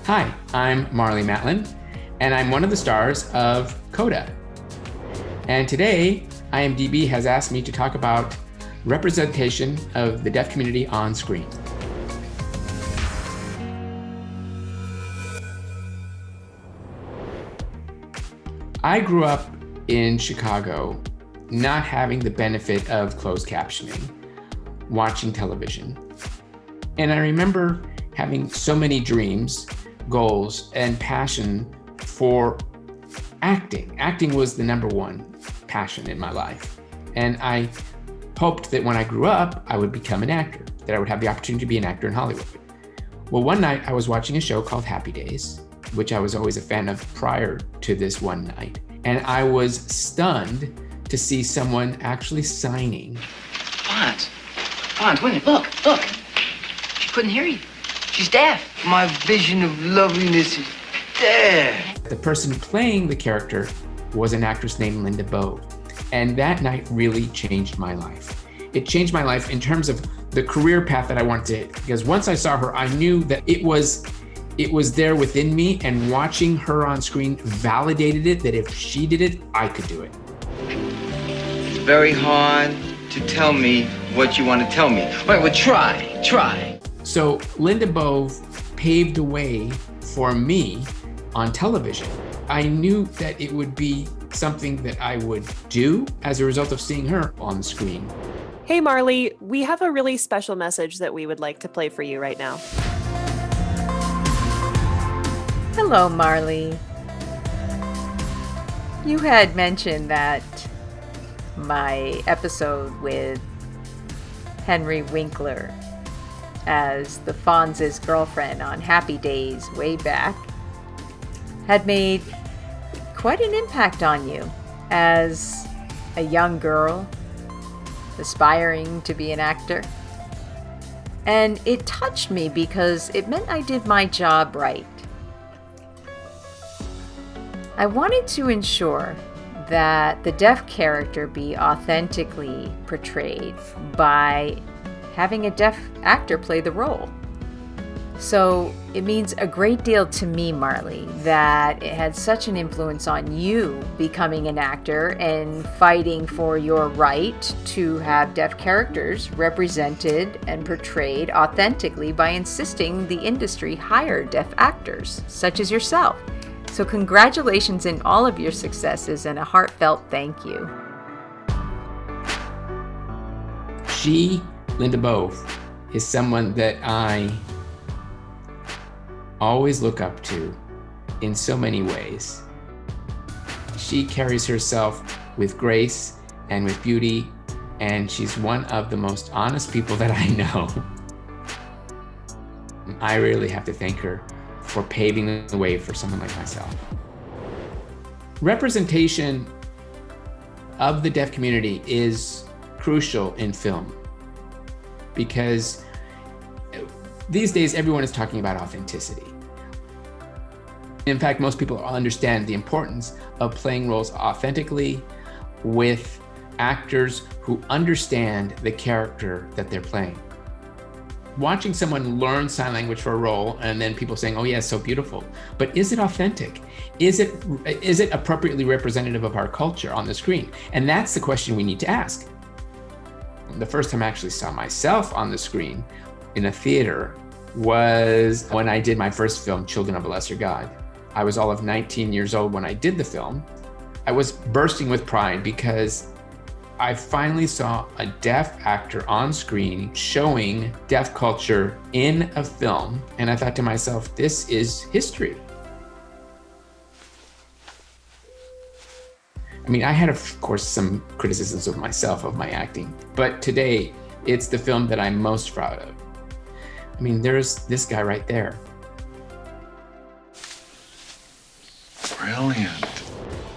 Hi, I'm Marlee Matlin, and I'm one of the stars of Coda. And today, IMDb has asked me to talk about representation of the deaf community on screen. I grew up in Chicago, not having the benefit of closed captioning, watching television. And I remember having so many dreams, goals, and passion for acting. Acting was the number one passion in my life. And I hoped that when I grew up, I would become an actor, that I would have the opportunity to be an actor in Hollywood. Well, one night I was watching a show called Happy Days, which I was always a fan of prior to this one night. And I was stunned to see someone actually signing. Fonz, wait a minute, look. She couldn't hear you. She's deaf. My vision of loveliness is deaf. The person playing the character was an actress named Linda Bove. And that night really changed my life. It changed my life in terms of the career path that I wanted to hit. Because once I saw her, I knew that it was there within me, and watching her on screen validated it, that if she did it, I could do it. It's very hard to tell me what you want to tell me. Wait, well, try. So Linda Bove paved the way for me on television. I knew that it would be something that I would do as a result of seeing her on the screen. Hey Marlee, we have a really special message that we would like to play for you right now. Hello, Marlee. You had mentioned that my episode with Henry Winkler as the Fonz's girlfriend on Happy Days way back had made quite an impact on you as a young girl aspiring to be an actor. And it touched me because it meant I did my job right. I wanted to ensure that the deaf character be authentically portrayed by having a deaf actor play the role. So it means a great deal to me, Marlee, that it had such an influence on you becoming an actor and fighting for your right to have deaf characters represented and portrayed authentically by insisting the industry hire deaf actors, such as yourself. So congratulations in all of your successes and a heartfelt thank you. She, Linda Bove, is someone that I always look up to in so many ways. She carries herself with grace and with beauty, and she's one of the most honest people that I know. I really have to thank her for paving the way for someone like myself. Representation of the deaf community is crucial in film because these days everyone is talking about authenticity. In fact, most people understand the importance of playing roles authentically with actors who understand the character that they're playing. Watching someone learn sign language for a role and then people saying, oh yeah, it's so beautiful, but is it authentic? Is it appropriately representative of our culture on the screen? And that's the question we need to ask. The first time I actually saw myself on the screen in a theater was when I did my first film, Children of a Lesser God. I was all of 19 years old when I did the film. I was bursting with pride because I finally saw a deaf actor on screen showing deaf culture in a film. And I thought to myself, this is history. I mean, I had, of course, some criticisms of myself, of my acting, but today it's the film that I'm most proud of. I mean, there's this guy right there. Brilliant.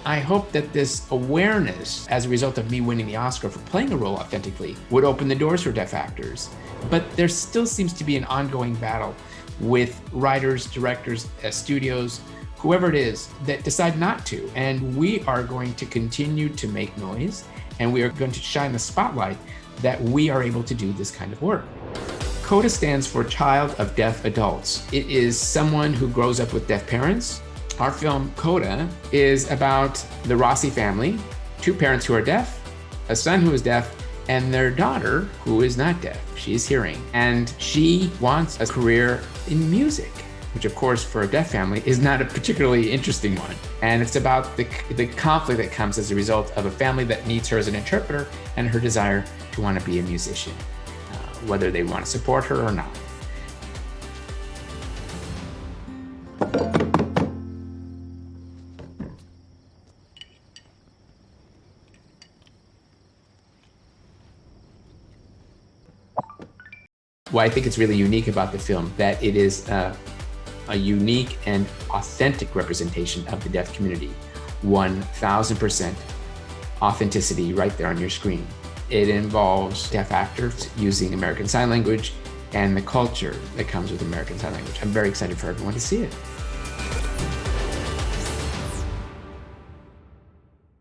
I hope that this awareness, as a result of me winning the Oscar for playing a role authentically, would open the doors for deaf actors. But there still seems to be an ongoing battle with writers, directors, studios, whoever it is, that decide not to. And we are going to continue to make noise, and we are going to shine the spotlight that we are able to do this kind of work. Coda stands for Child of Deaf Adults. It is someone who grows up with deaf parents. Our film, Coda, is about the Rossi family, two parents who are deaf, a son who is deaf, and their daughter who is not deaf. She's hearing. And she wants a career in music, which of course for a deaf family is not a particularly interesting one. And it's about the conflict that comes as a result of a family that needs her as an interpreter and her desire to want to be a musician, whether they want to support her or not. What I think is really unique about the film, that it is a unique and authentic representation of the deaf community. 1000% authenticity right there on your screen. It involves deaf actors using American Sign Language and the culture that comes with American Sign Language. I'm very excited for everyone to see it.